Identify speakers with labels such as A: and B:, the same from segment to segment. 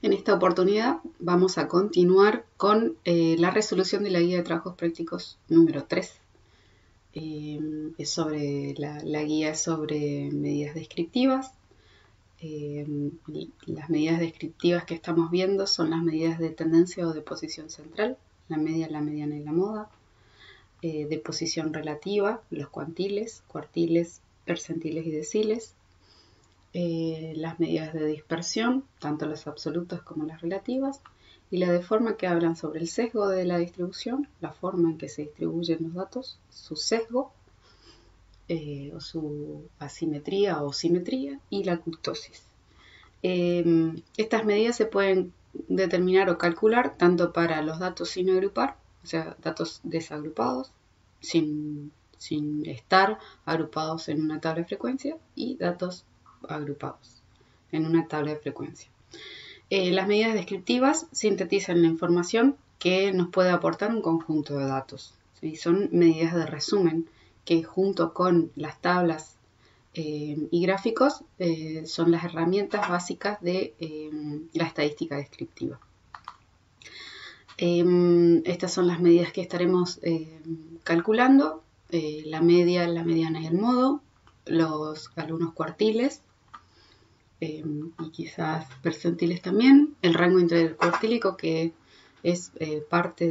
A: En esta oportunidad vamos a continuar con la resolución de la guía de trabajos prácticos número 3. Es sobre la guía sobre medidas descriptivas. Las medidas descriptivas que estamos viendo son las medidas de tendencia o de posición central, la media, la mediana y la moda. De posición relativa, los cuantiles, cuartiles, percentiles y deciles. Las medidas de dispersión, tanto las absolutas como las relativas, y la de forma que hablan sobre el sesgo de la distribución, la forma en que se distribuyen los datos, su sesgo, o su asimetría o simetría, y la kurtosis. Estas medidas se pueden determinar o calcular tanto para los datos sin agrupar, o sea, datos desagrupados, sin estar agrupados en una tabla de frecuencia, y datos agrupados en una tabla de frecuencia. Las medidas descriptivas sintetizan la información que nos puede aportar un conjunto de datos. ¿Sí? Son medidas de resumen que junto con las tablas y gráficos son las herramientas básicas de la estadística descriptiva. Estas son las medidas que estaremos calculando, la media, la mediana y el modo, algunos cuartiles y quizás percentiles también, el rango intercuartílico que es parte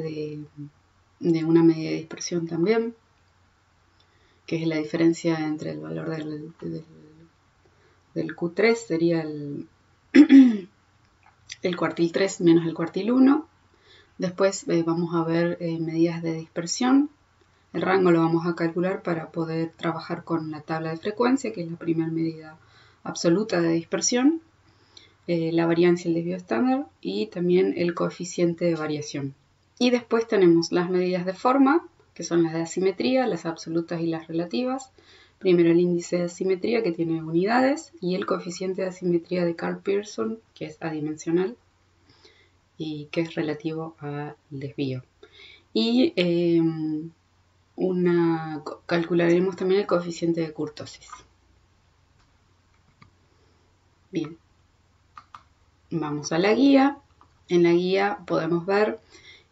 A: de una medida de dispersión también, que es la diferencia entre el valor del Q3, sería el cuartil 3 menos el cuartil 1. Después vamos a ver medidas de dispersión. El rango lo vamos a calcular para poder trabajar con la tabla de frecuencia, que es la primera medida absoluta de dispersión, la variancia, el desvío estándar y también el coeficiente de variación. Y después tenemos las medidas de forma, que son las de asimetría, las absolutas y las relativas. Primero el índice de asimetría, que tiene unidades, y el coeficiente de asimetría de Karl Pearson, que es adimensional y que es relativo al desvío. Y calcularemos también el coeficiente de kurtosis. Bien, vamos a la guía. En la guía podemos ver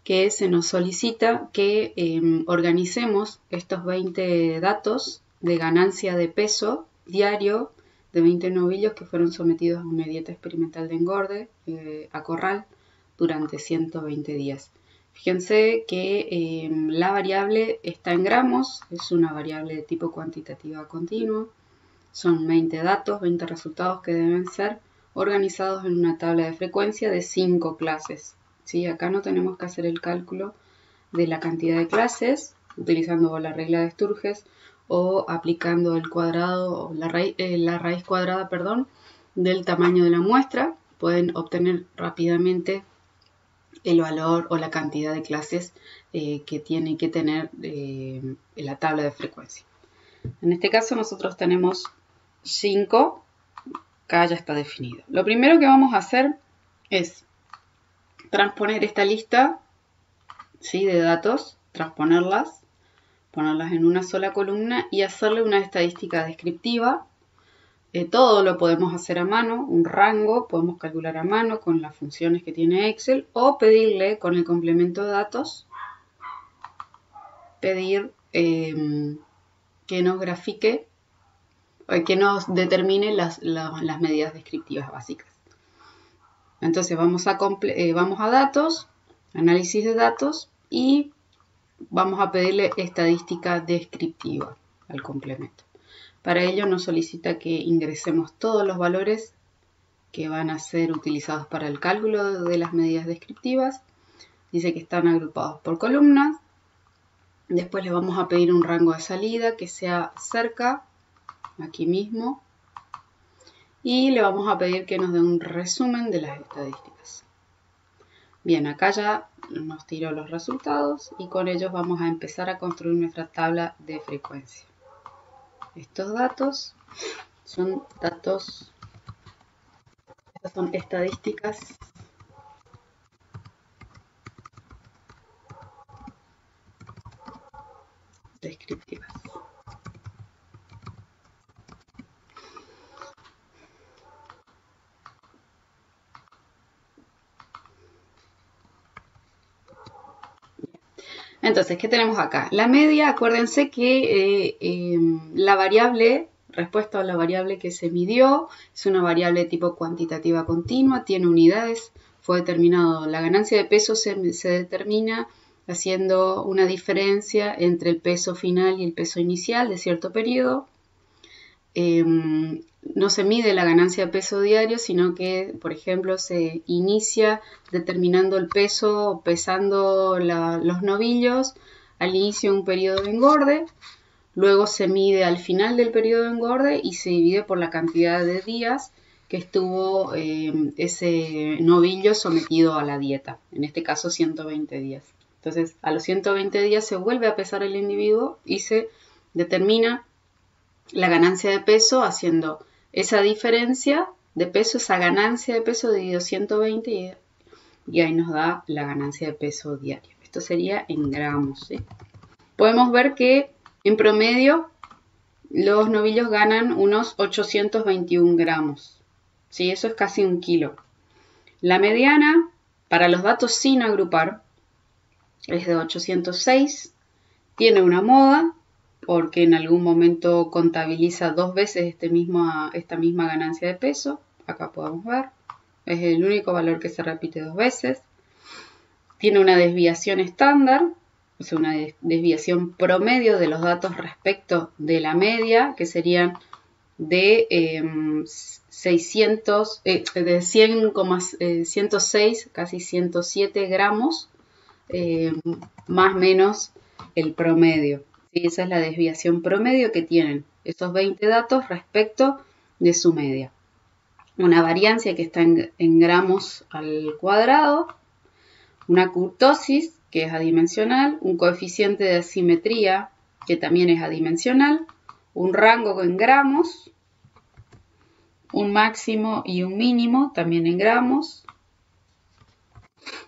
A: que se nos solicita que organicemos estos 20 datos de ganancia de peso diario de 20 novillos que fueron sometidos a una dieta experimental de engorde a corral durante 120 días. Fíjense que la variable está en gramos, es una variable de tipo cuantitativa continua. Son 20 datos, 20 resultados que deben ser organizados en una tabla de frecuencia de 5 clases. ¿Sí? Acá no tenemos que hacer el cálculo de la cantidad de clases utilizando la regla de Sturges o aplicando el cuadrado, la raíz cuadrada, del tamaño de la muestra. Pueden obtener rápidamente el valor o la cantidad de clases que tiene que tener la tabla de frecuencia. En este caso nosotros tenemos 5, acá ya está definido. Lo primero que vamos a hacer es transponer esta lista, ¿sí?, de datos, transponerlas, ponerlas en una sola columna y hacerle una estadística descriptiva. Todo lo podemos hacer a mano, un rango podemos calcular a mano con las funciones que tiene Excel o pedirle con el complemento de datos, pedir que nos grafique, que nos determine las medidas descriptivas básicas. Entonces vamos a datos, análisis de datos y vamos a pedirle estadística descriptiva al complemento. Para ello nos solicita que ingresemos todos los valores que van a ser utilizados para el cálculo de las medidas descriptivas. Dice que están agrupados por columnas. Después le vamos a pedir un rango de salida que sea cerca, aquí mismo. Y le vamos a pedir que nos dé un resumen de las estadísticas. Bien, acá ya nos tiró los resultados y con ellos vamos a empezar a construir nuestra tabla de frecuencia. Estos datos son datos, estas son estadísticas descriptivas. Entonces, ¿qué tenemos acá? La media, acuérdense que la variable, respuesta a la variable que se midió, es una variable de tipo cuantitativa continua, tiene unidades, fue determinado, la ganancia de peso se determina haciendo una diferencia entre el peso final y el peso inicial de cierto periodo. No se mide la ganancia de peso diario, sino que, por ejemplo, se inicia determinando el peso, pesando los novillos al inicio de un periodo de engorde, luego se mide al final del periodo de engorde y se divide por la cantidad de días que estuvo ese novillo sometido a la dieta, en este caso 120 días. Entonces, a los 120 días se vuelve a pesar el individuo y se determina la ganancia de peso haciendo esa diferencia de peso, esa ganancia de peso dividido 120 y ahí nos da la ganancia de peso diario. Esto sería en gramos, ¿sí? Podemos ver que en promedio los novillos ganan unos 821 gramos, ¿sí? Eso es casi 1 kilo. La mediana, para los datos sin agrupar, es de 806, tiene una moda, porque en algún momento contabiliza 2 veces esta misma ganancia de peso. Acá podemos ver. Es el único valor que se repite 2 veces. Tiene una desviación estándar, o sea, una desviación promedio de los datos respecto de la media, que serían de 106, casi 107 gramos, más o menos el promedio. ¿Sí? Esa es la desviación promedio que tienen esos 20 datos respecto de su media. Una variancia que está en gramos al cuadrado, una kurtosis que es adimensional, un coeficiente de asimetría que también es adimensional, un rango en gramos, un máximo y un mínimo también en gramos,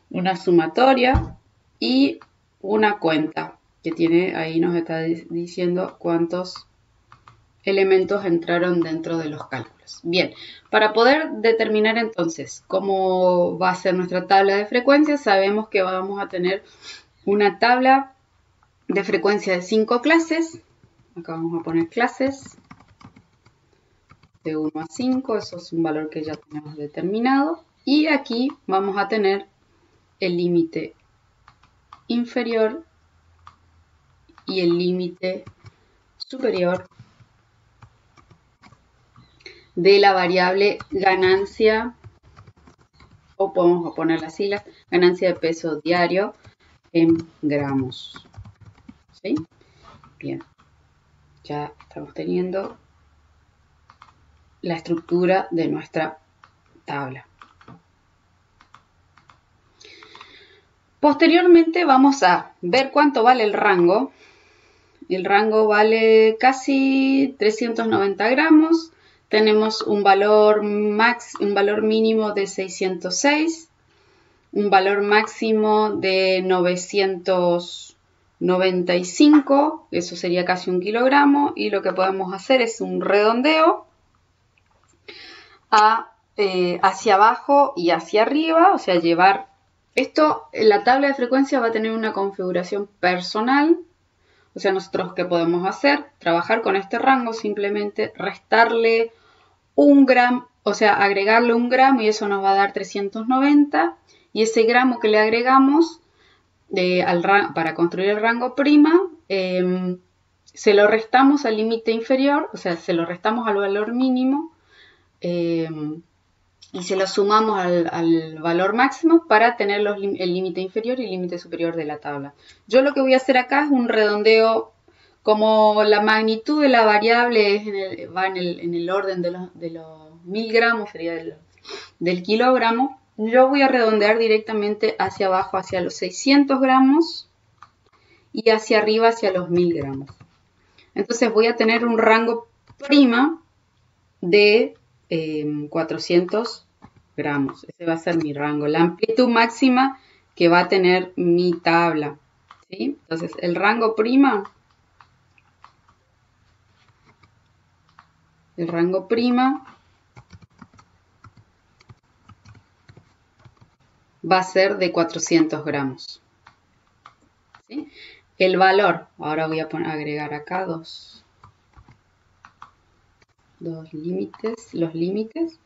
A: una sumatoria y una cuenta que tiene, ahí nos está diciendo cuántos elementos entraron dentro de los cálculos. Bien, para poder determinar entonces cómo va a ser nuestra tabla de frecuencias, sabemos que vamos a tener una tabla de frecuencia de 5 clases. Acá vamos a poner clases de 1 a 5, eso es un valor que ya tenemos determinado. Y aquí vamos a tener el límite inferior y el límite superior de la variable ganancia, o podemos poner las siglas, ganancia de peso diario en gramos. ¿Sí? Bien, ya estamos teniendo la estructura de nuestra tabla. Posteriormente vamos a ver cuánto vale el rango. El rango vale casi 390 gramos. Tenemos un valor mínimo de 606, un valor máximo de 995, eso sería casi 1 kilogramo, y lo que podemos hacer es un redondeo hacia abajo y hacia arriba, o sea, llevar esto, la tabla de frecuencia va a tener una configuración personal. O sea, nosotros, ¿qué podemos hacer? Trabajar con este rango, simplemente restarle 1 gramo, o sea, agregarle 1 gramo y eso nos va a dar 390. Y ese gramo que le agregamos para construir el rango prima, se lo restamos al límite inferior, o sea, se lo restamos al valor mínimo y se lo sumamos al valor máximo para tener el límite inferior y el límite superior de la tabla. Yo lo que voy a hacer acá es un redondeo, como la magnitud de la variable va en el orden de los 1000 gramos, sería del kilogramo. Yo voy a redondear directamente hacia abajo, hacia los 600 gramos y hacia arriba, hacia los 1000 gramos. Entonces voy a tener un rango prima de 400 gramos. Ese va a ser mi rango. La amplitud máxima que va a tener mi tabla. ¿Sí? Entonces, el rango prima. El rango prima va a ser de 400 gramos. ¿Sí? el valor, ahora voy a agregar acá dos límites, los límites.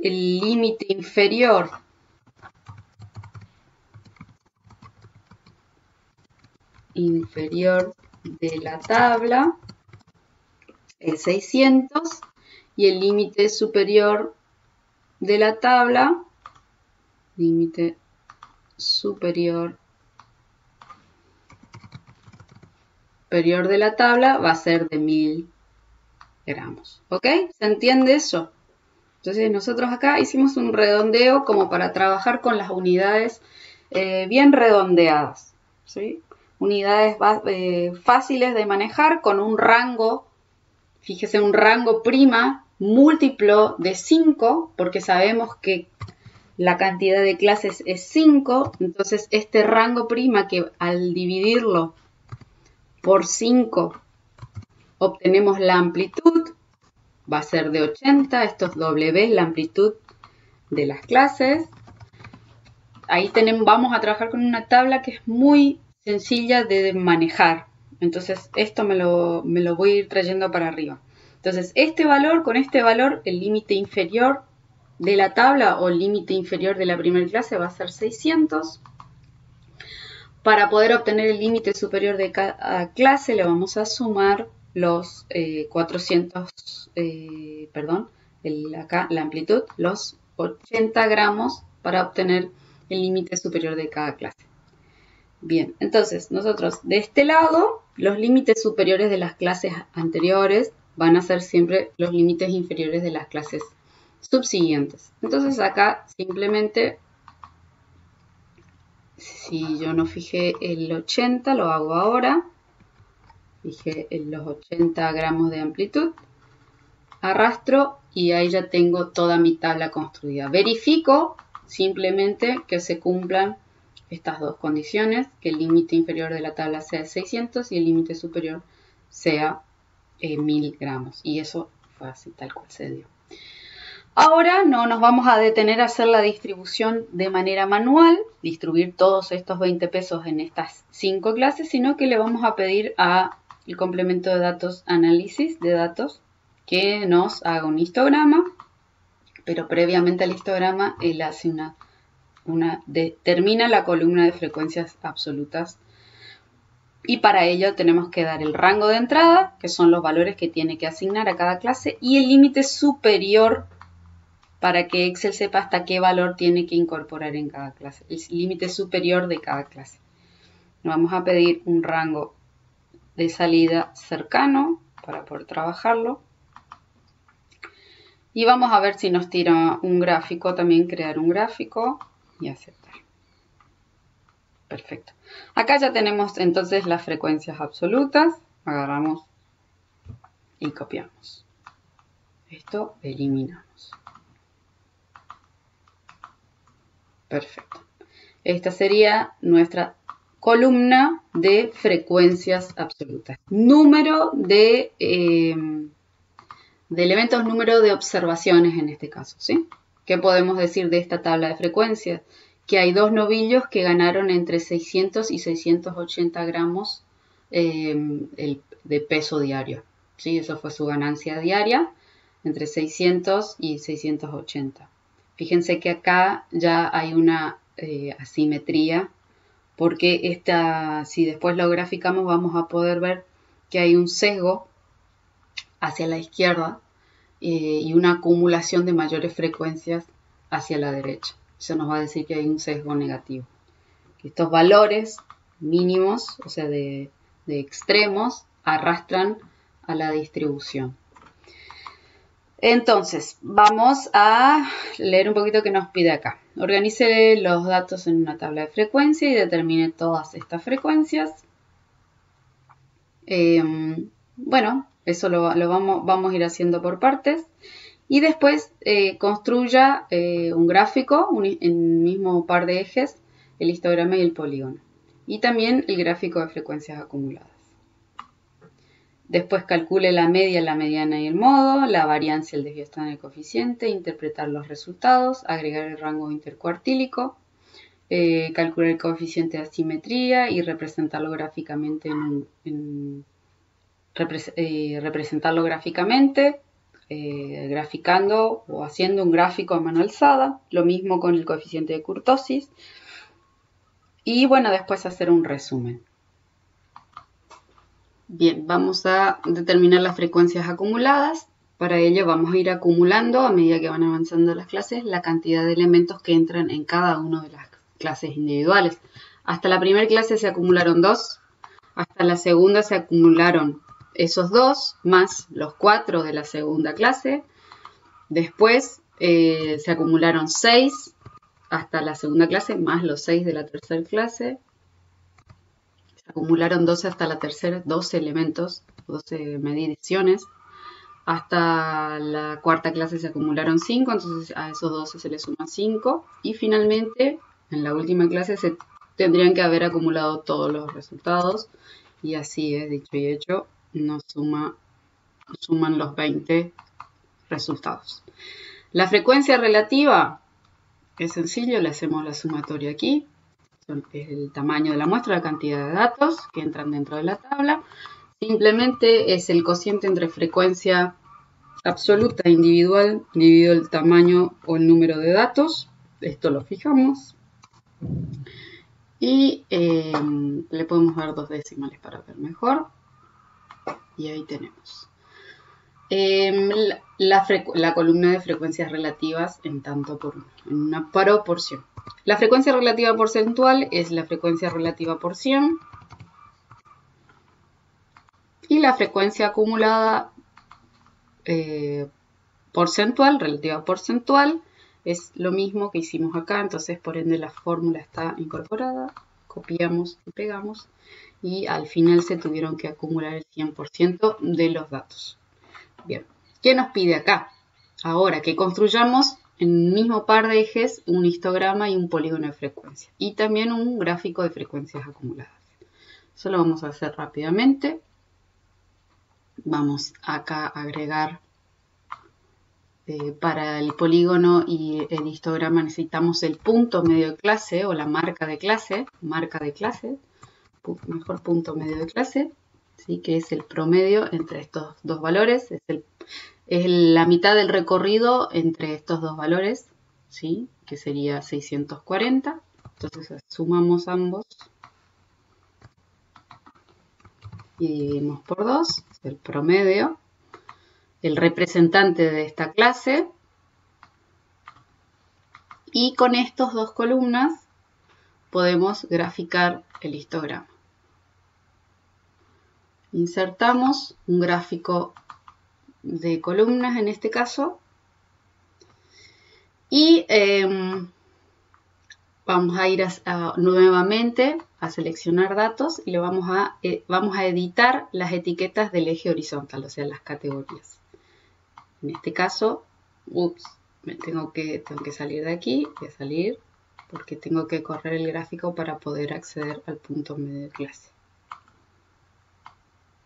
A: El límite inferior de la tabla es 600 y el límite superior de la tabla, límite superior de la tabla va a ser de 1000 gramos. ¿Ok? ¿Se entiende eso? Entonces nosotros acá hicimos un redondeo como para trabajar con las unidades bien redondeadas, ¿sí? Unidades fáciles de manejar con un rango, fíjese, un rango prima múltiplo de 5, porque sabemos que la cantidad de clases es 5, entonces este rango prima que al dividirlo por 5 obtenemos la amplitud, va a ser de 80, esto es W, la amplitud de las clases. Ahí vamos a trabajar con una tabla que es muy sencilla de manejar. Entonces esto me lo voy a ir trayendo para arriba. Entonces con este valor, el límite inferior de la tabla o el límite inferior de la primera clase va a ser 600. Para poder obtener el límite superior de cada clase le vamos a sumar los 400, acá la amplitud, los 80 gramos para obtener el límite superior de cada clase. Bien, entonces nosotros de este lado, los límites superiores de las clases anteriores van a ser siempre los límites inferiores de las clases subsiguientes. Entonces acá simplemente, si yo no fijé el 80, lo hago ahora. Fijé los 80 gramos de amplitud. Arrastro y ahí ya tengo toda mi tabla construida. Verifico simplemente que se cumplan estas dos condiciones, que el límite inferior de la tabla sea 600 y el límite superior sea 1000 gramos. Y eso fue así, tal cual se dio. Ahora no nos vamos a detener a hacer la distribución de manera manual, distribuir todos estos 20 pesos en estas 5 clases, sino que le vamos a pedir al complemento de datos análisis de datos que nos haga un histograma, pero previamente al histograma él hace determina la columna de frecuencias absolutas y para ello tenemos que dar el rango de entrada, que son los valores que tiene que asignar a cada clase, y el límite superior para que Excel sepa hasta qué valor tiene que incorporar en cada clase, el límite superior de cada clase. Vamos a pedir un rango de salida cercano para poder trabajarlo. Y vamos a ver si nos tira un gráfico, también crear un gráfico y aceptar. Perfecto. Acá ya tenemos entonces las frecuencias absolutas. Agarramos y copiamos. Esto eliminamos. Perfecto. Esta sería nuestra columna de frecuencias absolutas. Número de elementos, número de observaciones en este caso, ¿sí? ¿Qué podemos decir de esta tabla de frecuencias? Que hay dos novillos que ganaron entre 600 y 680 gramos de peso diario, ¿sí? Eso fue su ganancia diaria, entre 600 y 680. Fíjense que acá ya hay una asimetría, porque si después lo graficamos vamos a poder ver que hay un sesgo hacia la izquierda y una acumulación de mayores frecuencias hacia la derecha. Eso nos va a decir que hay un sesgo negativo. Que estos valores mínimos, o sea, de extremos, arrastran a la distribución. Entonces, vamos a leer un poquito que nos pide acá. Organice los datos en una tabla de frecuencia y determine todas estas frecuencias. Bueno, eso lo vamos a ir haciendo por partes. Y después construya un gráfico en el mismo par de ejes, el histograma y el polígono. Y también el gráfico de frecuencias acumuladas. Después calcule la media, la mediana y el modo, la variancia, el desvío estándar y el coeficiente, interpretar los resultados, agregar el rango intercuartílico calcular el coeficiente de asimetría y representarlo gráficamente representarlo gráficamente, graficando o haciendo un gráfico a mano alzada, lo mismo con el coeficiente de kurtosis, y bueno, después hacer un resumen. Bien, vamos a determinar las frecuencias acumuladas. Para ello vamos a ir acumulando, a medida que van avanzando las clases, la cantidad de elementos que entran en cada una de las clases individuales. Hasta la primera clase se acumularon 2, hasta la segunda se acumularon esos 2 más los 4 de la segunda clase. Después se acumularon 6 hasta la segunda clase más los 6 de la tercera clase. Se acumularon 12 hasta la tercera, 12 elementos, 12 mediciones. Hasta la cuarta clase se acumularon 5, entonces a esos 12 se les suman 5. Y finalmente, en la última clase se tendrían que haber acumulado todos los resultados. Y así es, dicho y hecho, nos suman los 20 resultados. La frecuencia relativa es sencillo, le hacemos la sumatoria aquí. Es el tamaño de la muestra, la cantidad de datos que entran dentro de la tabla. Simplemente es el cociente entre frecuencia absoluta e individual dividido el tamaño o el número de datos. Esto lo fijamos. Y le podemos dar 2 decimales para ver mejor. Y ahí tenemos la columna de frecuencias relativas en tanto por uno, en una proporción. La frecuencia relativa porcentual es la frecuencia relativa por 100. Y la frecuencia acumulada porcentual, relativa porcentual, es lo mismo que hicimos acá. Entonces, por ende, la fórmula está incorporada. Copiamos y pegamos. Y al final se tuvieron que acumular el 100% de los datos. Bien, ¿qué nos pide acá? Ahora que construyamos en el mismo par de ejes un histograma y un polígono de frecuencia. Y también un gráfico de frecuencias acumuladas. Eso lo vamos a hacer rápidamente. Vamos acá a agregar para el polígono y el histograma necesitamos el punto medio de clase o la marca de clase, mejor punto medio de clase, ¿sí? Que es el promedio entre estos dos valores, es la mitad del recorrido entre estos dos valores, ¿sí? Que sería 640, entonces sumamos ambos y dividimos por 2, es el promedio, el representante de esta clase, y con estas dos columnas podemos graficar el histograma. Insertamos un gráfico de columnas en este caso y vamos a ir nuevamente a seleccionar datos y vamos a editar las etiquetas del eje horizontal, o sea, las categorías. En este caso, tengo que salir de aquí, voy a salir porque tengo que correr el gráfico para poder acceder al punto medio de clase.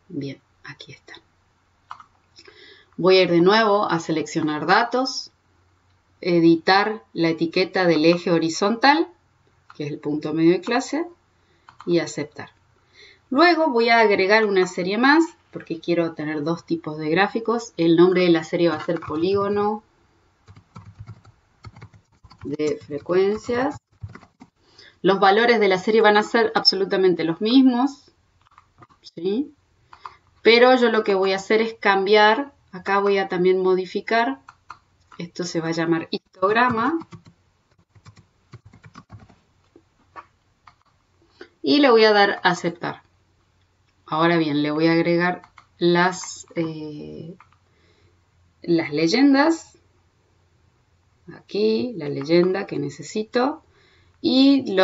A: Bien, aquí está. Voy a ir de nuevo a seleccionar datos, editar la etiqueta del eje horizontal, que es el punto medio de clase, y aceptar. Luego voy a agregar una serie más, porque quiero tener dos tipos de gráficos. El nombre de la serie va a ser polígono de frecuencias. Los valores de la serie van a ser absolutamente los mismos, ¿sí? Pero yo lo que voy a hacer es cambiar. Acá voy a también modificar. Esto se va a llamar histograma. Y le voy a dar a aceptar. Ahora bien, le voy a agregar las leyendas. Aquí, la leyenda que necesito. Y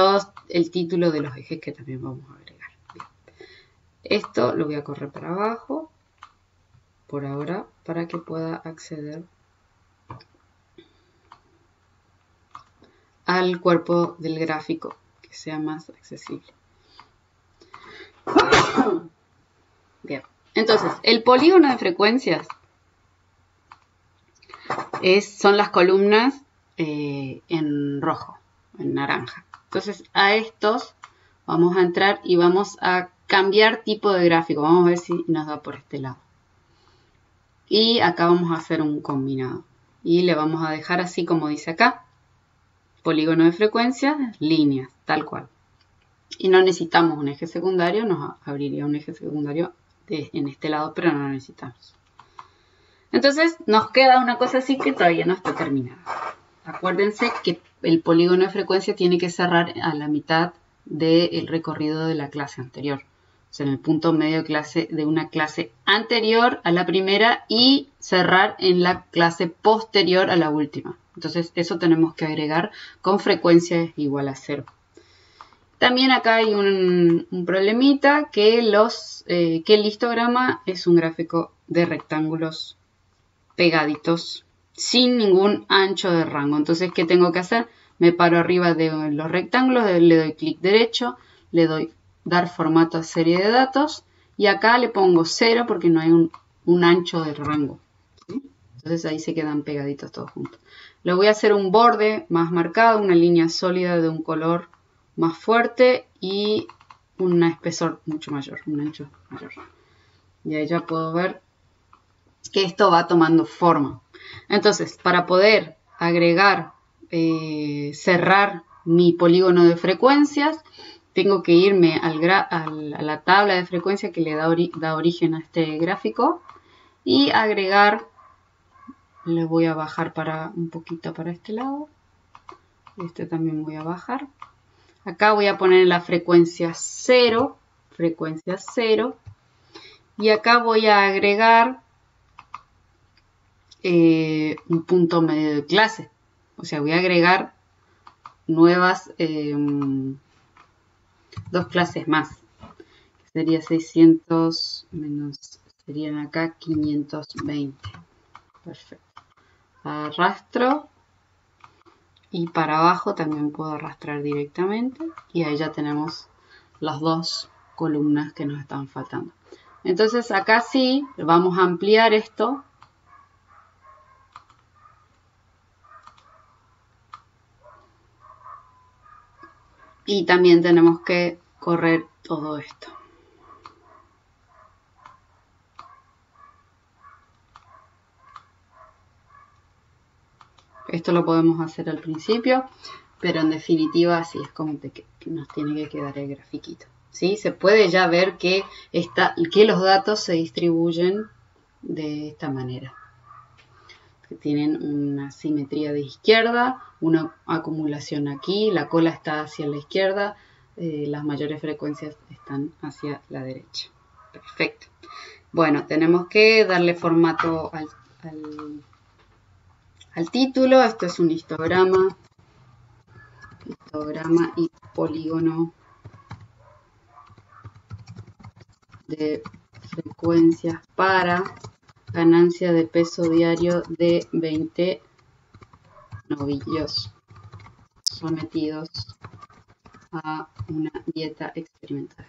A: el título de los ejes que también vamos a agregar. Bien. Esto lo voy a correr para abajo. Por ahora, para que pueda acceder al cuerpo del gráfico, que sea más accesible. Bien, entonces, el polígono de frecuencias son las columnas en rojo, en naranja. Entonces a estos vamos a entrar y vamos a cambiar tipo de gráfico. Vamos a ver si nos da por este lado. Y acá vamos a hacer un combinado. Y le vamos a dejar así como dice acá. Polígono de frecuencias, líneas, tal cual. Y no necesitamos un eje secundario, nos abriría un eje secundario en este lado, pero no lo necesitamos. Entonces nos queda una cosa así que todavía no está terminada. Acuérdense que el polígono de frecuencia tiene que cerrar a la mitad del recorrido de la clase anterior. O sea, en el punto medio de una clase anterior a la primera y cerrar en la clase posterior a la última. Entonces eso tenemos que agregar con frecuencia igual a 0. También acá hay un problemita que el histograma es un gráfico de rectángulos pegaditos sin ningún ancho de rango. Entonces, ¿qué tengo que hacer? Me paro arriba de los rectángulos, le doy clic derecho, le doy dar formato a serie de datos y acá le pongo 0 porque no hay un ancho de rango. ¿Sí? Entonces ahí se quedan pegaditos todos juntos. Le voy a hacer un borde más marcado, una línea sólida de un color más fuerte y un espesor mucho mayor, un ancho mayor. Y ahí ya puedo ver que esto va tomando forma. Entonces, para poder agregar, cerrar mi polígono de frecuencias, tengo que irme a la tabla de frecuencia que le da origen a este gráfico y agregar, le voy a bajar un poquito para este lado, este también voy a bajar. Acá voy a poner la frecuencia 0, y acá voy a agregar un punto medio de clase. O sea, voy a agregar nuevas 2 clases más. Sería 600 menos, serían acá 520. Perfecto. Arrastro. Y para abajo también puedo arrastrar directamente. Y ahí ya tenemos las 2 columnas que nos están faltando. Entonces acá sí, vamos a ampliar esto. Y también tenemos que correr todo esto. Esto lo podemos hacer al principio, pero en definitiva así es como que nos tiene que quedar el grafiquito. ¿Sí? Se puede ya ver que los datos se distribuyen de esta manera. Que tienen una simetría de izquierda, una acumulación aquí, la cola está hacia la izquierda, las mayores frecuencias están hacia la derecha. Perfecto. Bueno, tenemos que darle formato al título. Esto es un histograma y polígono de frecuencias para ganancia de peso diario de 20 novillos sometidos a una dieta experimental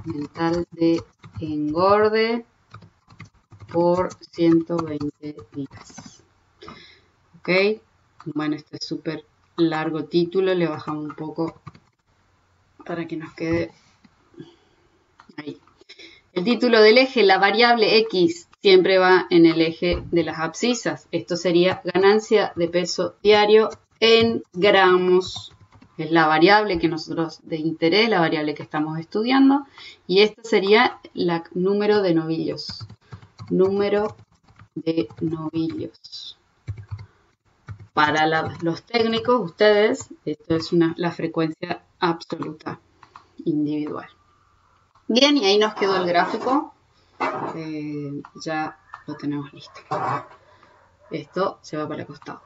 A: mental de engorde por 120 días. Ok, bueno, este es súper largo título, le bajamos un poco para que nos quede ahí. El título del eje, la variable X, siempre va en el eje de las abscisas. Esto sería ganancia de peso diario en gramos. Es la variable que nosotros de interés, la variable que estamos estudiando. Y esto sería el número de novillos. Número de novillos. Para los técnicos, ustedes, esto es la frecuencia absoluta individual. Bien, y ahí nos quedó el gráfico. Ya lo tenemos listo. Esto se va para el costado.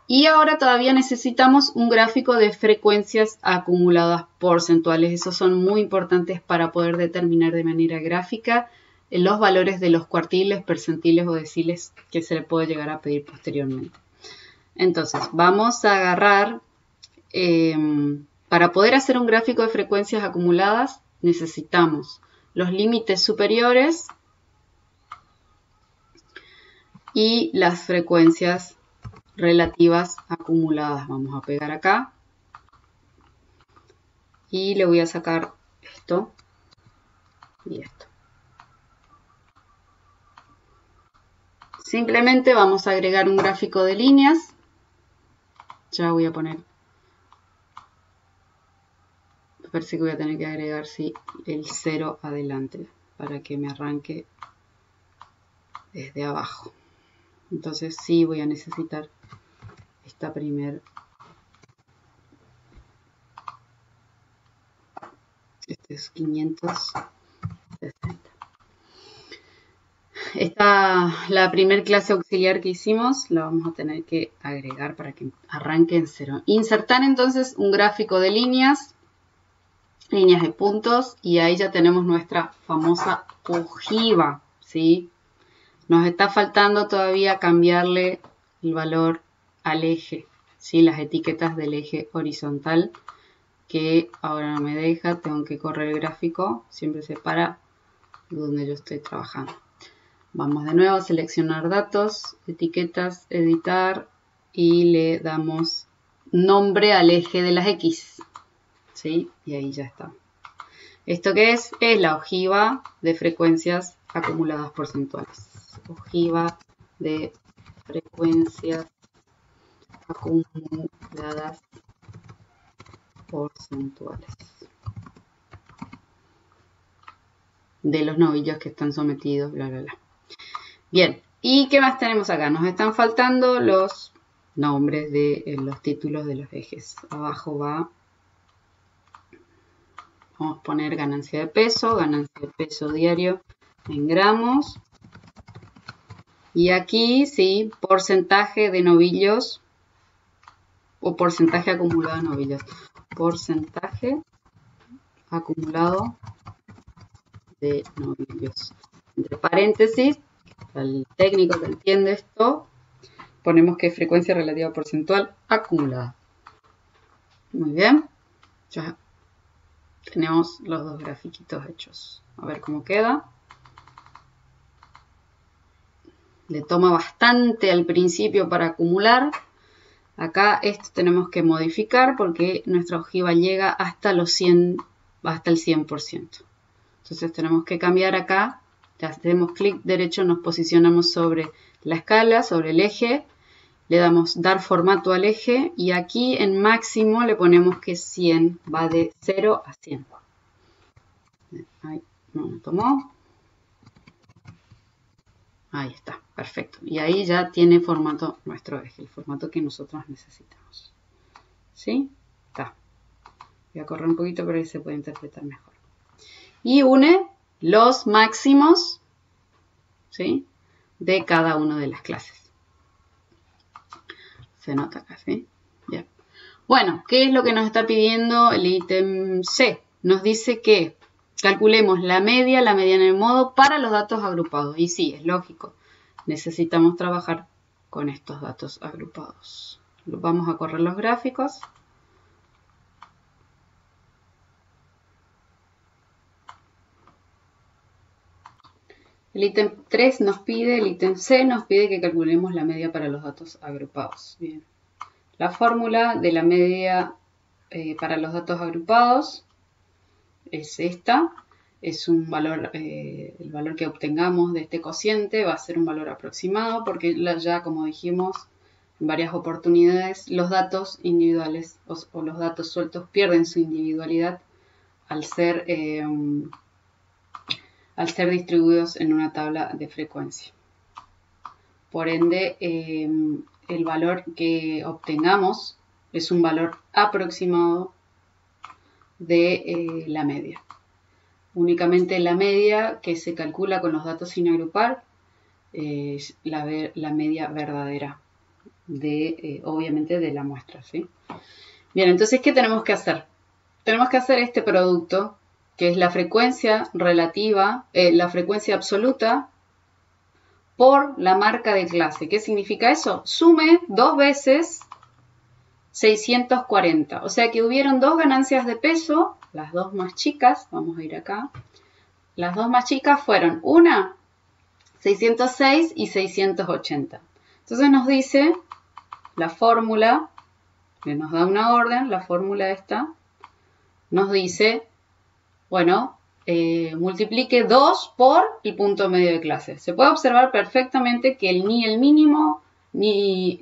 A: Y ahora todavía necesitamos un gráfico de frecuencias acumuladas porcentuales. Esos son muy importantes para poder determinar de manera gráfica los valores de los cuartiles, percentiles o deciles que se le puede llegar a pedir posteriormente. Entonces, vamos a agarrar, para poder hacer un gráfico de frecuencias acumuladas, necesitamos los límites superiores y las frecuencias relativas acumuladas. Vamos a pegar acá. Y le voy a sacar esto y esto. Simplemente vamos a agregar un gráfico de líneas. Ya voy a poner. Parece que voy a tener que agregar el 0 adelante para que me arranque desde abajo. Entonces sí voy a necesitar esta primera. Este es 560. La primera clase auxiliar que hicimos la vamos a tener que agregar para que arranque en 0. Insertar entonces un gráfico de líneas de puntos, y ahí ya tenemos nuestra famosa ojiva, ¿sí? Nos está faltando todavía cambiarle el valor al eje, ¿sí? Las etiquetas del eje horizontal, que ahora no me deja, tengo que correr el gráfico, siempre se para donde yo estoy trabajando. Vamos de nuevo a seleccionar datos, etiquetas, editar, y le damos nombre al eje de las X, ¿sí? Y ahí ya está. ¿Esto qué es? Es la ojiva de frecuencias acumuladas porcentuales. Ojiva de frecuencias acumuladas porcentuales de los novillos que están sometidos, bla, bla, bla. Bien, ¿y qué más tenemos acá? Nos están faltando los nombres de los títulos de los ejes. Abajo va, vamos a poner ganancia de peso diario en gramos. Y aquí, sí, porcentaje de novillos o porcentaje acumulado de novillos. Porcentaje acumulado de novillos. Entre paréntesis, el técnico que entiende esto, ponemos que es frecuencia relativa porcentual acumulada. Muy bien. Ya tenemos los dos grafiquitos hechos. A ver cómo queda. Le toma bastante al principio para acumular. Acá esto tenemos que modificar porque nuestra ojiva llega hasta los 100, hasta el 100%. Entonces tenemos que cambiar acá. Le hacemos clic derecho, nos posicionamos sobre la escala, sobre el eje. Le damos dar formato al eje y aquí en máximo le ponemos que 100, va de 0 a 100. Ahí no me tomó. Ahí está, perfecto. Y ahí ya tiene formato nuestro eje, el formato que nosotros necesitamos. ¿Sí? Está. Voy a correr un poquito para que se pueda interpretar mejor. Y une los máximos, ¿sí?, de cada una de las clases. Se nota acá, ¿sí? Bien. Bueno, ¿qué es lo que nos está pidiendo el ítem C? Nos dice que calculemos la media en el modo para los datos agrupados. Y sí, es lógico. Necesitamos trabajar con estos datos agrupados. Vamos a correr los gráficos. El ítem 3 nos pide, el ítem C nos pide que calculemos la media para los datos agrupados. Bien. La fórmula de la media para los datos agrupados es esta. Es un valor, el valor que obtengamos de este cociente va a ser un valor aproximado porque ya, como dijimos en varias oportunidades, los datos individuales o los datos sueltos pierden su individualidad al ser distribuidos en una tabla de frecuencia. Por ende, el valor que obtengamos es un valor aproximado de la media. Únicamente la media que se calcula con los datos sin agrupar es la media verdadera, obviamente de la muestra, ¿sí? Bien, entonces, ¿qué tenemos que hacer? Tenemos que hacer este producto, que es la frecuencia relativa, la frecuencia absoluta por la marca de clase. ¿Qué significa eso? Sume 2 veces 640. O sea que hubieron 2 ganancias de peso, las 2 más chicas. Vamos a ir acá. Las 2 más chicas fueron una 606 y 680. Entonces nos dice la fórmula, que nos da una orden, la fórmula esta, nos dice, bueno, multiplique 2 por el punto medio de clase. Se puede observar perfectamente que ni el mínimo ni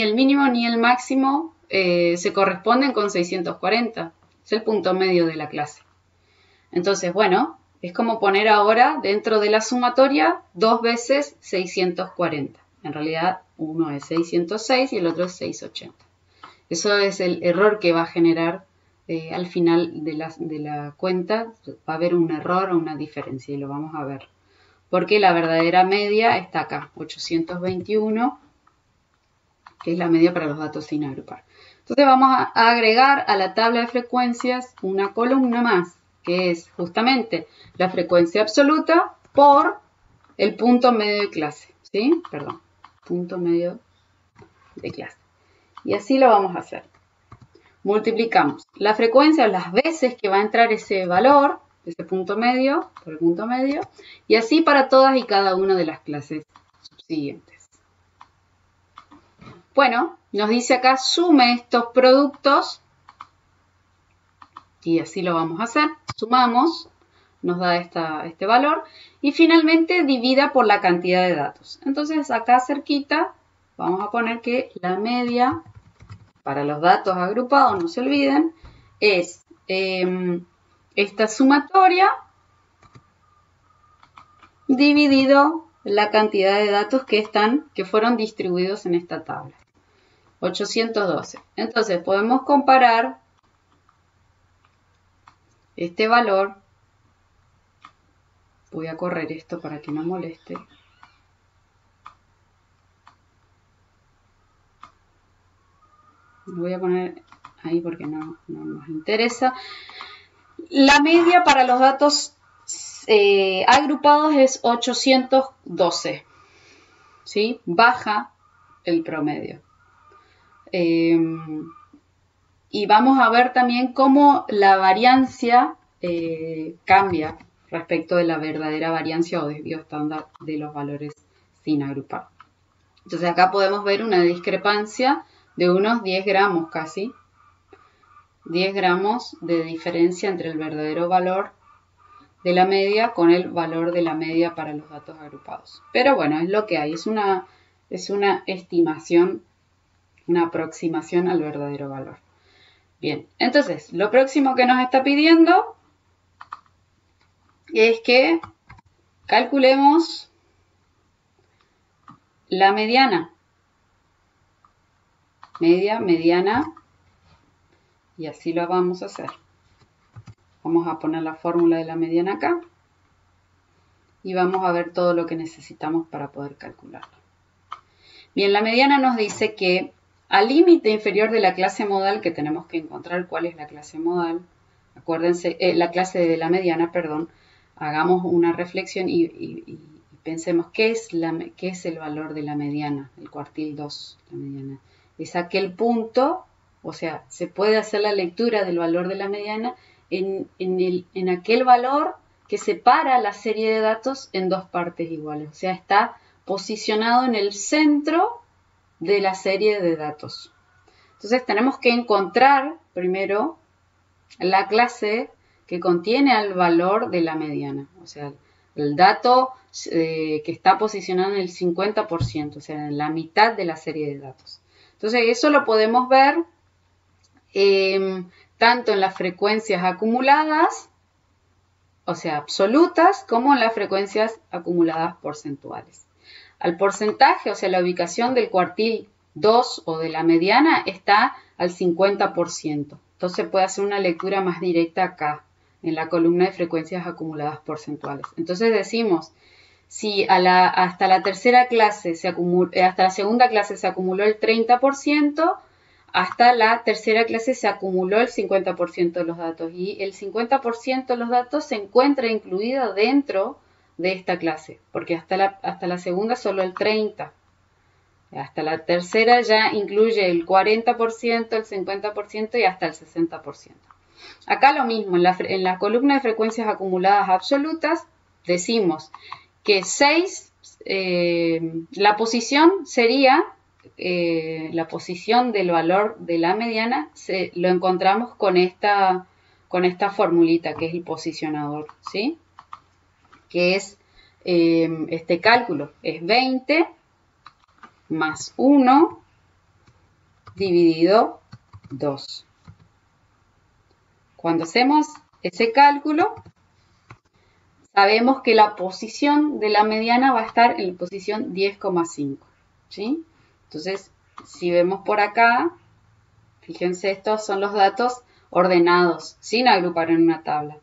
A: el máximo se corresponden con 640. Es el punto medio de la clase. Entonces, bueno, es como poner ahora dentro de la sumatoria 2 veces 640. En realidad, uno es 606 y el otro es 680. Eso es el error que va a generar al final de la cuenta. Va a haber un error o una diferencia y lo vamos a ver. Porque la verdadera media está acá, 821, que es la media para los datos sin agrupar. Entonces vamos a agregar a la tabla de frecuencias una columna más, que es justamente la frecuencia absoluta por el punto medio de clase. ¿Sí? Perdón, punto medio de clase. Y así lo vamos a hacer. Multiplicamos la frecuencia las veces que va a entrar ese valor, ese punto medio, por el punto medio, y así para todas y cada una de las clases subsiguientes. Bueno, nos dice acá, sume estos productos, y así lo vamos a hacer. Sumamos, nos da este valor, y finalmente divida por la cantidad de datos. Entonces acá cerquita vamos a poner que la media para los datos agrupados, no se olviden, es esta sumatoria dividido la cantidad de datos que fueron distribuidos en esta tabla. 812. Entonces podemos comparar este valor. Voy a correr esto para que no moleste. Lo voy a poner ahí porque no nos interesa. La media para los datos agrupados es 812. ¿Sí? Baja el promedio. Y vamos a ver también cómo la variancia cambia respecto de la verdadera variancia o desvío estándar de los valores sin agrupar. Entonces acá podemos ver una discrepancia de unos 10 gramos casi. 10 gramos de diferencia entre el verdadero valor de la media con el valor de la media para los datos agrupados. Pero bueno, es lo que hay. Es una estimación, una aproximación al verdadero valor. Bien, entonces, lo próximo que nos está pidiendo es que calculemos la mediana. Media, mediana, y así lo vamos a hacer. Vamos a poner la fórmula de la mediana acá y vamos a ver todo lo que necesitamos para poder calcularla. Bien, la mediana nos dice que al límite inferior de la clase modal, que tenemos que encontrar cuál es la clase modal, acuérdense, la clase de la mediana, perdón, hagamos una reflexión y pensemos qué es el valor de la mediana, el cuartil 2, la mediana. Es aquel punto, o sea, se puede hacer la lectura del valor de la mediana en aquel valor que separa la serie de datos en dos partes iguales. O sea, está posicionado en el centro de la serie de datos. Entonces tenemos que encontrar primero la clase que contiene al valor de la mediana. O sea, el dato que está posicionado en el 50%, o sea, en la mitad de la serie de datos. Entonces eso lo podemos ver tanto en las frecuencias acumuladas, o sea, absolutas, como en las frecuencias acumuladas porcentuales. Al porcentaje, o sea, la ubicación del cuartil 2 o de la mediana está al 50%. Entonces puede hacer una lectura más directa acá, en la columna de frecuencias acumuladas porcentuales. Entonces decimos, si hasta la tercera clase hasta la segunda clase se acumuló el 30%, hasta la tercera clase se acumuló el 50% de los datos y el 50% de los datos se encuentra incluido dentro de esta clase, porque hasta la segunda solo el 30%. Hasta la tercera ya incluye el 40%, el 50% y hasta el 60%. Acá lo mismo, en la columna de frecuencias acumuladas absolutas decimos que la posición sería la posición del valor de la mediana lo encontramos con esta formulita que es el posicionador, ¿sí? Que es este cálculo, es 20 más 1 dividido 2. Cuando hacemos ese cálculo, sabemos que la posición de la mediana va a estar en la posición 10,5, ¿sí? Entonces, si vemos por acá, fíjense, estos son los datos ordenados, sin agrupar en una tabla.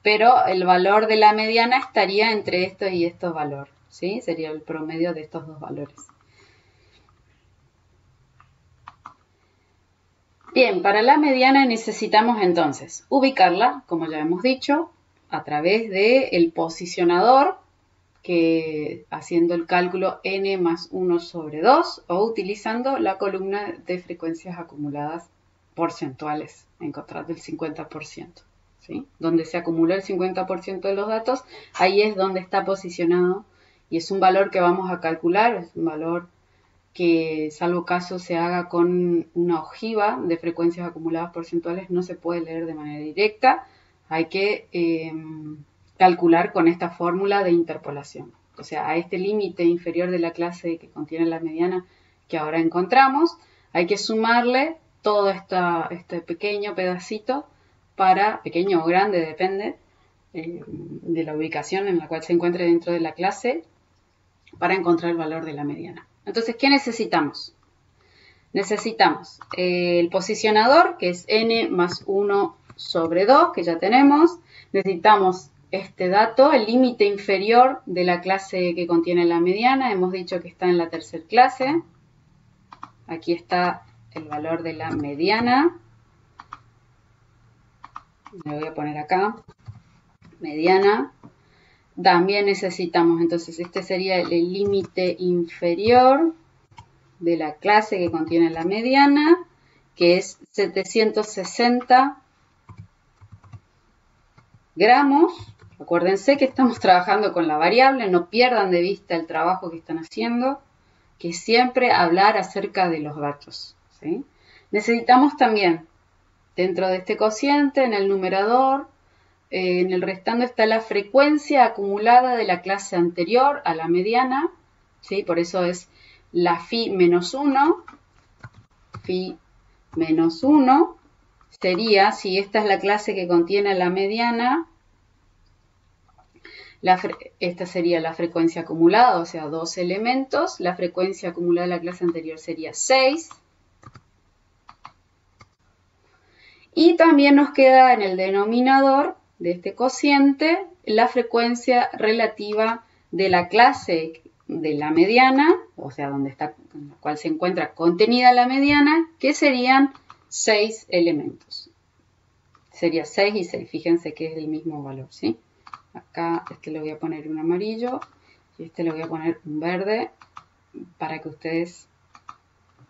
A: Pero el valor de la mediana estaría entre estos y estos valores, ¿sí? Sería el promedio de estos dos valores. Bien, para la mediana necesitamos entonces ubicarla, como ya hemos dicho, a través del posicionador, que haciendo el cálculo n más 1 sobre 2 o utilizando la columna de frecuencias acumuladas porcentuales, encontrando el 50%, ¿sí? Donde se acumuló el 50% de los datos, ahí es donde está posicionado y es un valor que vamos a calcular, es un valor que salvo caso se haga con una ojiva de frecuencias acumuladas porcentuales, no se puede leer de manera directa, hay que calcular con esta fórmula de interpolación. O sea, a este límite inferior de la clase que contiene la mediana que ahora encontramos, hay que sumarle todo este pequeño pedacito pequeño o grande, depende de la ubicación en la cual se encuentre dentro de la clase, para encontrar el valor de la mediana. Entonces, ¿qué necesitamos? Necesitamos el posicionador, que es n más 1 sobre 2, que ya tenemos. Necesitamos este dato, el límite inferior de la clase que contiene la mediana. Hemos dicho que está en la tercera clase. Aquí está el valor de la mediana. Le voy a poner acá, mediana. También necesitamos, entonces, este sería el límite inferior de la clase que contiene la mediana, que es 760 gramos. Acuérdense que estamos trabajando con la variable, no pierdan de vista el trabajo que están haciendo, que es siempre hablar acerca de los datos, ¿sí? Necesitamos también, dentro de este cociente, en el numerador, en el restando está la frecuencia acumulada de la clase anterior a la mediana, ¿sí? Por eso es la phi menos 1. Phi menos 1 sería, si esta es la clase que contiene la mediana, esta sería la frecuencia acumulada, o sea, 2 elementos. La frecuencia acumulada de la clase anterior sería 6. Y también nos queda en el denominador de este cociente la frecuencia relativa de la clase de la mediana, o sea, donde está, en la cual se encuentra contenida la mediana, que serían 6 elementos. Sería 6 y 6, fíjense que es el mismo valor, ¿sí? Acá este le voy a poner un amarillo y este le voy a poner un verde para que ustedes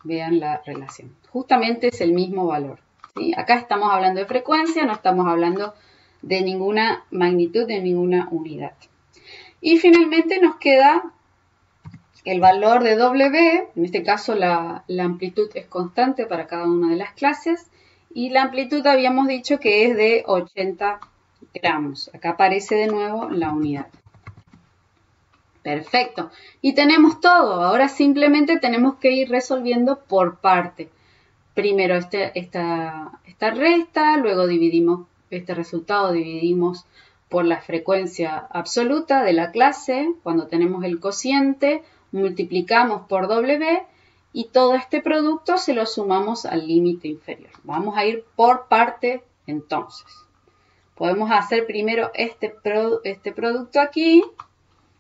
A: vean la relación. Justamente es el mismo valor, ¿sí? Acá estamos hablando de frecuencia, no estamos hablando de ninguna magnitud, de ninguna unidad. Y finalmente nos queda el valor de W, en este caso la amplitud es constante para cada una de las clases, y la amplitud habíamos dicho que es de 80 gramos. Acá aparece de nuevo la unidad. Perfecto. Y tenemos todo. Ahora simplemente tenemos que ir resolviendo por parte. Primero esta resta, luego dividimos este resultado, dividimos por la frecuencia absoluta de la clase. Cuando tenemos el cociente, multiplicamos por W y todo este producto se lo sumamos al límite inferior. Vamos a ir por parte entonces. Podemos hacer primero este producto aquí,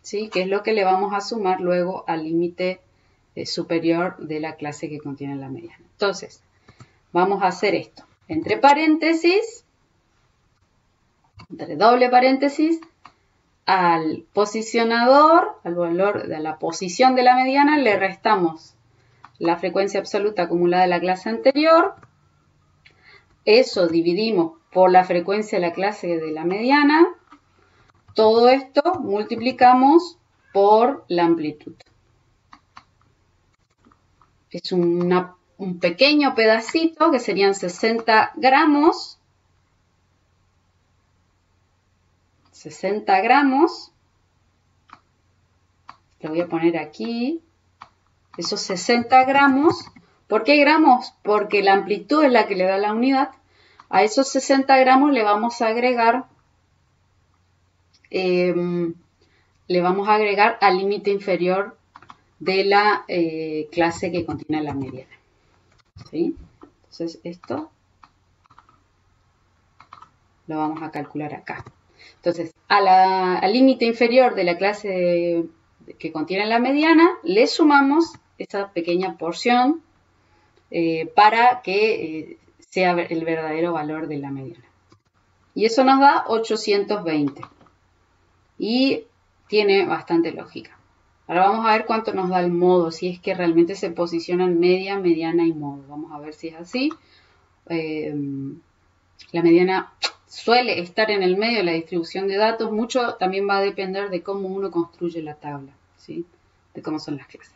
A: ¿sí? Que es lo que le vamos a sumar luego al límite superior de la clase que contiene la mediana. Entonces, vamos a hacer esto. Entre paréntesis, entre doble paréntesis, al posicionador, al valor de la posición de la mediana, le restamos la frecuencia absoluta acumulada de la clase anterior. Eso dividimos por la frecuencia de la clase de la mediana. Todo esto multiplicamos por la amplitud. es un pequeño pedacito que serían 60 gramos. 60 gramos. Le voy a poner aquí. Esos 60 gramos. ¿Por qué gramos? Porque la amplitud es la que le da la unidad. A esos 60 gramos le vamos a agregar al límite inferior de la clase que contiene la mediana. ¿Sí? Entonces esto lo vamos a calcular acá. Entonces al límite inferior de la clase que contiene la mediana le sumamos esa pequeña porción para que sea el verdadero valor de la mediana. Y eso nos da 820. Y tiene bastante lógica. Ahora vamos a ver cuánto nos da el modo, si es que realmente se posicionan media, mediana y modo. Vamos a ver si es así. La mediana suele estar en el medio de la distribución de datos. Mucho también va a depender de cómo uno construye la tabla, ¿sí? De cómo son las clases.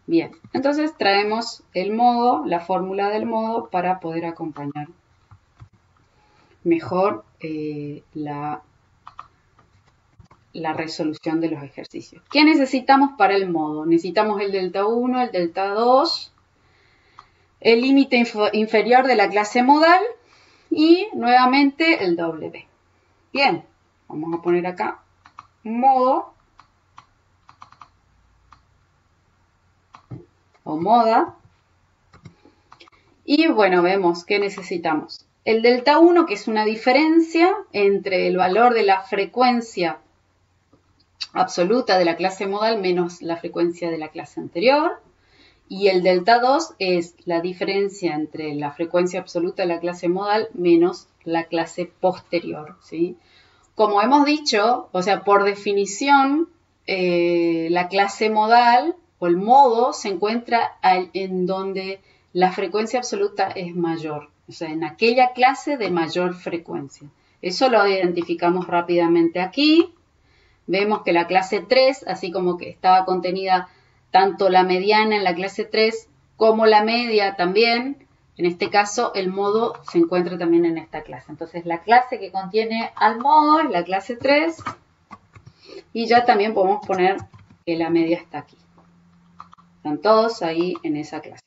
A: Bien, entonces traemos el modo, la fórmula del modo para poder acompañar mejor la resolución de los ejercicios. ¿Qué necesitamos para el modo? Necesitamos el delta 1, el delta 2, el límite inferior de la clase modal y nuevamente el W. Bien, vamos a poner acá modo o moda. Y bueno, vemos que necesitamos el delta 1, que es una diferencia entre el valor de la frecuencia absoluta de la clase modal menos la frecuencia de la clase anterior. Y el delta 2 es la diferencia entre la frecuencia absoluta de la clase modal menos la clase posterior, ¿sí? Como hemos dicho, o sea, por definición, la clase modal o el modo se encuentra en donde la frecuencia absoluta es mayor, o sea, en aquella clase de mayor frecuencia. Eso lo identificamos rápidamente aquí. Vemos que la clase 3, así como que estaba contenida tanto la mediana en la clase 3 como la media también, en este caso el modo se encuentra también en esta clase. Entonces la clase que contiene al modo es la clase 3 y ya también podemos poner que la media está aquí. Están todos ahí en esa clase.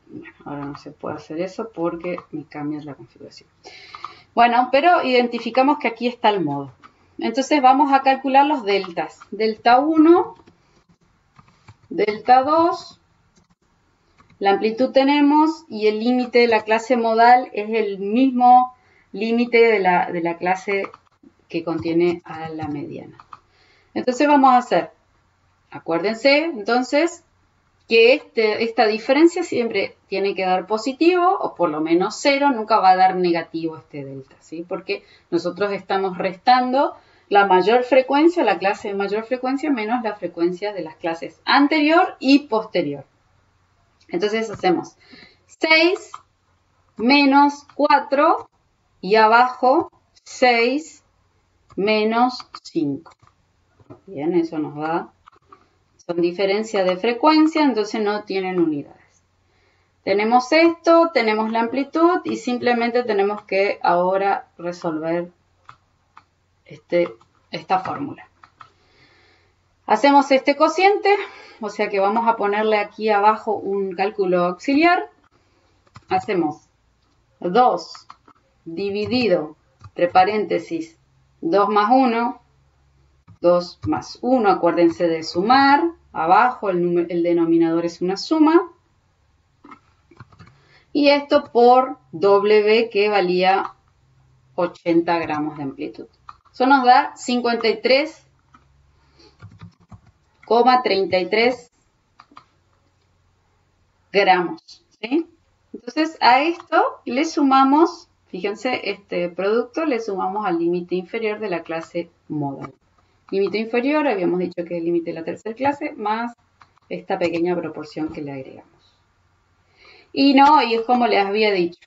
A: Bueno, ahora no se puede hacer eso porque me cambia la configuración. Bueno, pero identificamos que aquí está el modo. Entonces vamos a calcular los deltas. Delta 1, delta 2, la amplitud tenemos y el límite de la clase modal es el mismo límite de la clase que contiene a la mediana. Entonces vamos a hacer, acuérdense entonces, que esta diferencia siempre tiene que dar positivo o por lo menos 0, nunca va a dar negativo este delta, ¿sí? Porque nosotros estamos restando la mayor frecuencia, la clase de mayor frecuencia, menos la frecuencia de las clases anterior y posterior. Entonces hacemos 6 menos 4 y abajo 6 menos 5. Bien, eso nos da. Son diferencias de frecuencia, entonces no tienen unidades. Tenemos esto, tenemos la amplitud y simplemente tenemos que ahora resolver esta fórmula. Hacemos este cociente, o sea que vamos a ponerle aquí abajo un cálculo auxiliar. Hacemos 2 dividido, entre paréntesis, 2 más 1. 2 más 1, acuérdense de sumar, abajo el denominador es una suma, y esto por W que valía 80 gramos de amplitud. Eso nos da 53,33 gramos, ¿sí? Entonces a esto le sumamos, fíjense, este producto le sumamos al límite inferior de la clase modal. Límite inferior, habíamos dicho que es el límite de la tercera clase, más esta pequeña proporción que le agregamos. Y es como les había dicho,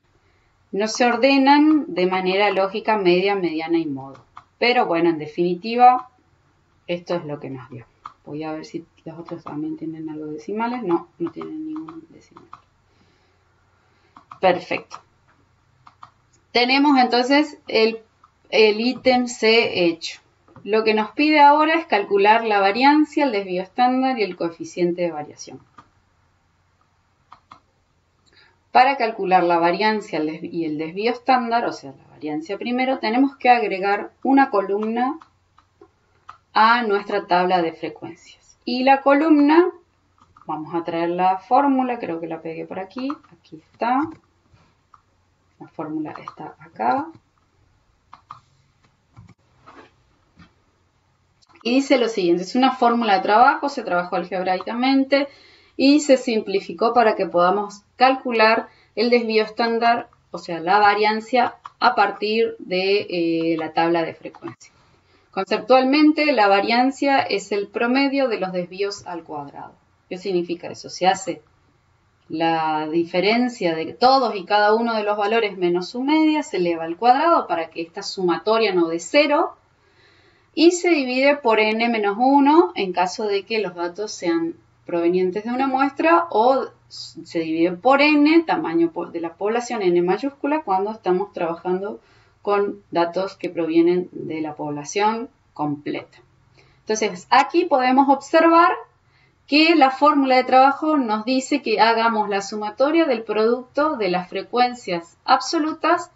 A: no se ordenan de manera lógica media, mediana y modo. Pero bueno, en definitiva, esto es lo que nos dio. Voy a ver si los otros también tienen algo de decimales. No, no tienen ningún decimal. Perfecto. Tenemos entonces el ítem C hecho. Lo que nos pide ahora es calcular la variancia, el desvío estándar y el coeficiente de variación. Para calcular la variancia y el desvío estándar, o sea, la variancia primero, tenemos que agregar una columna a nuestra tabla de frecuencias. Y la columna, vamos a traer la fórmula, creo que la pegué por aquí, aquí está. La fórmula está acá. Y dice lo siguiente, es una fórmula de trabajo, se trabajó algebraicamente y se simplificó para que podamos calcular el desvío estándar, o sea, la variancia a partir de la tabla de frecuencia. Conceptualmente, la variancia es el promedio de los desvíos al cuadrado. ¿Qué significa eso? Se hace la diferencia de todos y cada uno de los valores menos su media, se eleva al cuadrado para que esta sumatoria no dé 0 y se divide por n menos 1 en caso de que los datos sean provenientes de una muestra o se divide por n, tamaño de la población, n mayúscula, cuando estamos trabajando con datos que provienen de la población completa. Entonces, aquí podemos observar que la fórmula de trabajo nos dice que hagamos la sumatoria del producto de las frecuencias absolutas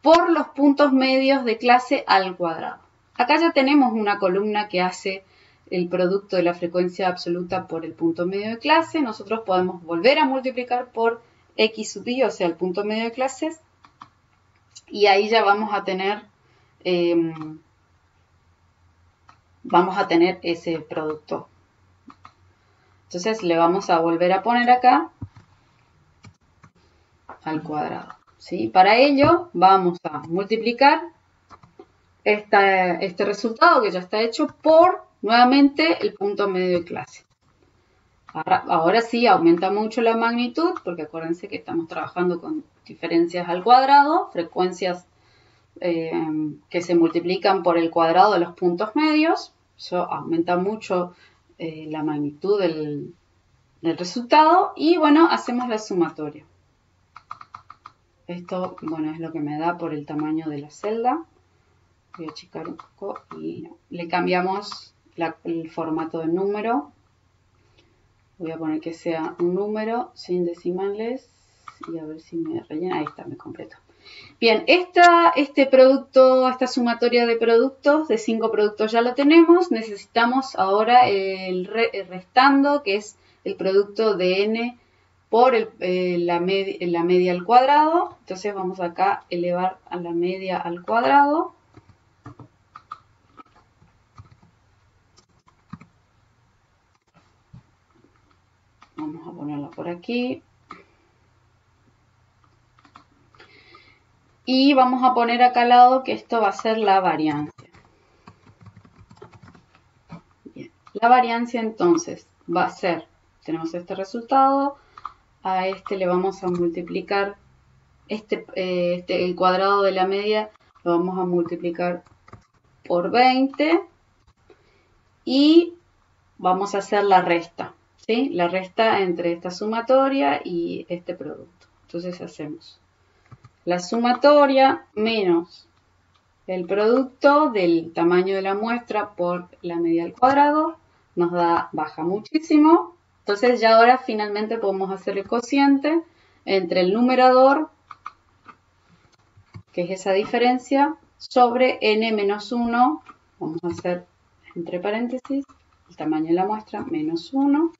A: por los puntos medios de clase al cuadrado. Acá ya tenemos una columna que hace el producto de la frecuencia absoluta por el punto medio de clase. Nosotros podemos volver a multiplicar por x sub i, o sea, el punto medio de clases, y ahí ya vamos a tener ese producto. Entonces le vamos a volver a poner acá al cuadrado, ¿sí? Para ello vamos a multiplicar este resultado que ya está hecho por, nuevamente, el punto medio de clase. Ahora sí aumenta mucho la magnitud, porque acuérdense que estamos trabajando con diferencias al cuadrado, frecuencias que se multiplican por el cuadrado de los puntos medios. Eso aumenta mucho la magnitud del resultado y bueno, hacemos la sumatoria. Esto, bueno, es lo que me da por el tamaño de la celda. Voy a achicar un poco y le cambiamos el formato de número. Voy a poner que sea un número sin decimales y a ver si me rellena. Ahí está, me completo. Bien, este producto, esta sumatoria de productos, de 5 productos ya lo tenemos. Necesitamos ahora el restando, que es el producto de n por la media al cuadrado. Entonces vamos acá a elevar a la media al cuadrado. Vamos a ponerlo por aquí. Y vamos a poner acá al lado que esto va a ser la variancia. Bien. La variancia entonces va a ser, tenemos este resultado, a este le vamos a multiplicar, el cuadrado de la media lo vamos a multiplicar por 20 y vamos a hacer la resta, ¿sí? La resta entre esta sumatoria y este producto. Entonces hacemos la sumatoria menos el producto del tamaño de la muestra por la media al cuadrado, nos da, baja muchísimo. Entonces ya ahora finalmente podemos hacer el cociente entre el numerador, que es esa diferencia, sobre n menos 1, vamos a hacer entre paréntesis, el tamaño de la muestra menos 1,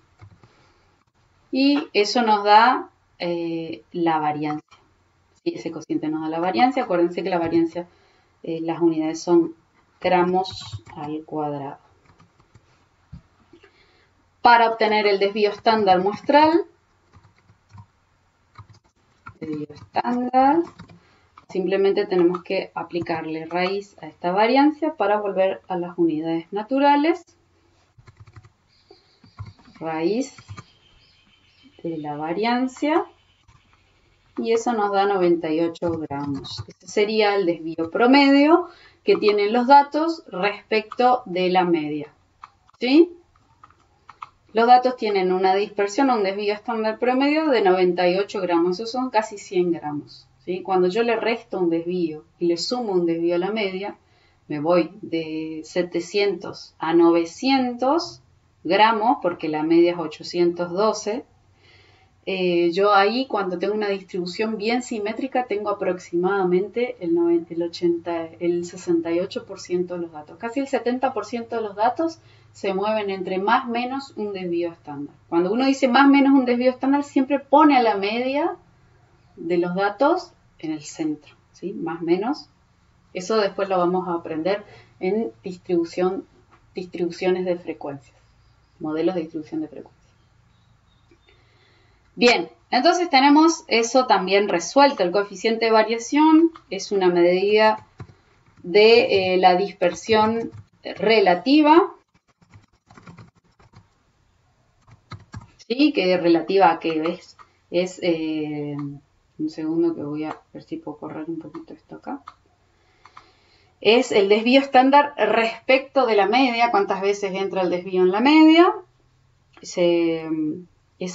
A: y eso nos da la variancia. ¿Sí? Ese cociente nos da la variancia. Acuérdense que la variancia, las unidades son gramos al cuadrado. Para obtener el desvío estándar muestral, simplemente tenemos que aplicarle raíz a esta variancia para volver a las unidades naturales. Raíz de la variancia. Y eso nos da 98 gramos. Este sería el desvío promedio que tienen los datos respecto de la media. ¿Sí? Los datos tienen una dispersión, un desvío estándar promedio de 98 gramos, eso son casi 100 gramos. ¿Sí? Cuando yo le resto un desvío y le sumo un desvío a la media, me voy de 700 a 900 gramos, porque la media es 812. Yo ahí, cuando tengo una distribución bien simétrica, tengo aproximadamente el 68% de los datos. Casi el 70% de los datos se mueven entre más o menos un desvío estándar. Cuando uno dice más o menos un desvío estándar, siempre pone a la media de los datos en el centro, ¿sí? Más o menos. Eso después lo vamos a aprender en distribuciones de frecuencias, modelos de distribución de frecuencias. Bien, entonces tenemos eso también resuelto. El coeficiente de variación es una medida de la dispersión relativa. ¿Sí? Que relativa a qué es un segundo que voy a ver si puedo correr un poquito esto acá. Es el desvío estándar respecto de la media. ¿Cuántas veces entra el desvío en la media? Es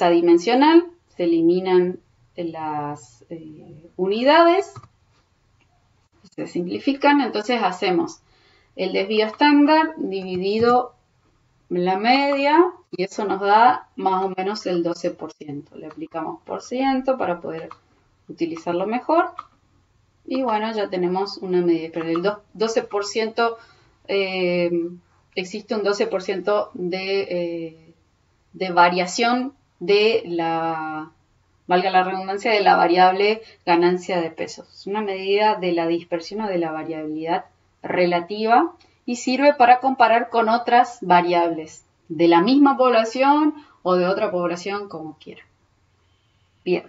A: adimensional, se eliminan las unidades, se simplifican, entonces hacemos el desvío estándar dividido la media y eso nos da más o menos el 12%. Le aplicamos por ciento para poder utilizarlo mejor y bueno, ya tenemos una medida, pero el 12%, existe un 12% de variación de la, valga la redundancia, de la variable ganancia de peso. Es una medida de la dispersión o de la variabilidad relativa y sirve para comparar con otras variables de la misma población o de otra población, como quiera. Bien.